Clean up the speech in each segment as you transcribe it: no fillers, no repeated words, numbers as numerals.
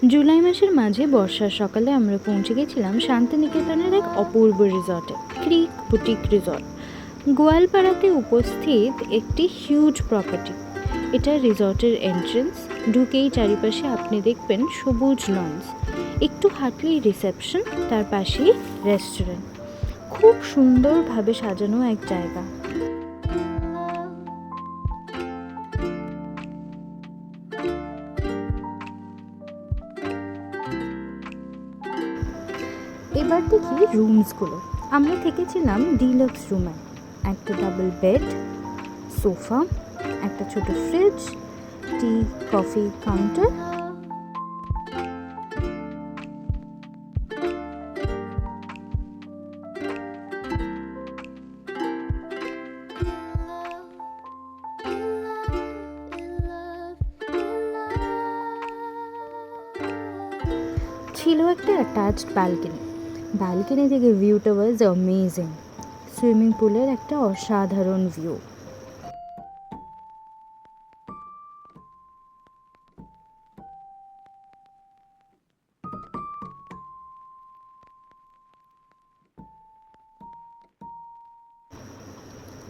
জুলাই মাসের মাঝে বর্ষার সকালে আমরা পৌঁছে গেছিলাম শান্তিনিকেতনের এক অপূর্ব রিসর্টে, ক্রিক বুটিক রিসর্ট। গোয়ালপাড়াতে উপস্থিত একটি হিউজ প্রপার্টি। এটা রিসর্টের এন্ট্রেন্স। ঢুকেই চারিপাশে আপনি দেখবেন সবুজ লঞ্চ, একটু হাঁটলেই রিসেপশন, তার পাশেই রেস্টুরেন্ট। খুব সুন্দরভাবে সাজানো এক জায়গা। এবার দেখি রুমসগুলো। আমরা থেকেছিলাম ডিলাক্স রুমে। একটা ডাবল বেড, সোফা, একটা ছোট ফ্রিজ, টি কফি কাউন্টার। ছিল একটা অ্যাটাচড ব্যালকনি থেকে ভিউটা ওয়াজ অ্যামেজিং। সুইমিং পুলের একটা অসাধারণ ভিউ।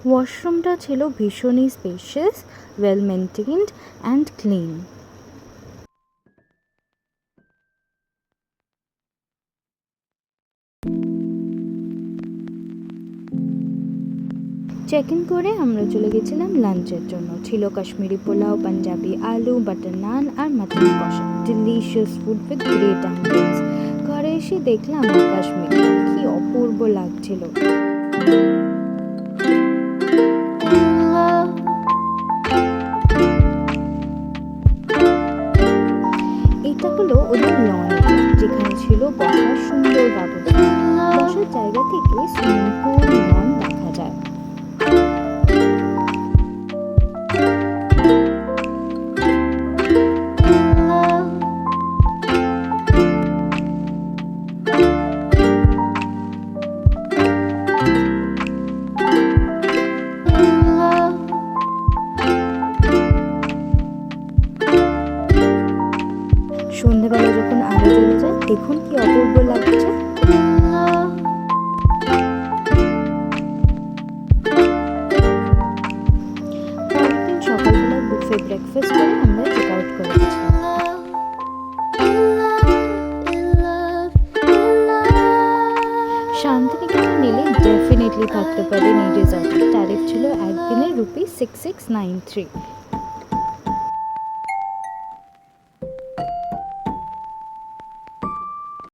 ওয়াশরুমটা ছিল ভীষণই spacious, well maintained and clean. Check in করে আমরা চলে গেছিলাম লাঞ্চের জন্য। ছিল কাশ্মীরি পোলাও, পাঞ্জাবি আলু, বাটার নান আর মাটন কষা। Delicious food with great ambience. ঘরে এসে দেখলাম আকাশ মেঘলা, কি অপূর্ব লাগছিল। এটা হলো ওদের লন, যেখানে ছিল বসার সুন্দর ব্যবস্থা। বসার জায়গা থেকে সুইমিং পুল, লন দেখা যায়। সন্ধ্যেবেলা যখন আলো জ্বলে যায়, দেখুন কি অপূর্ব লাগছে। পরের দিন সকালবেলা বুফে ব্রেকফাস্ট করে আমরা চেক আউট করে গেছিলাম। শান্তিনিকেতন নিলে ডেফিনেটলি থাকতে পারেন এই রিসর্টে। ট্যারিফ ছিল একদিনের ₹6693।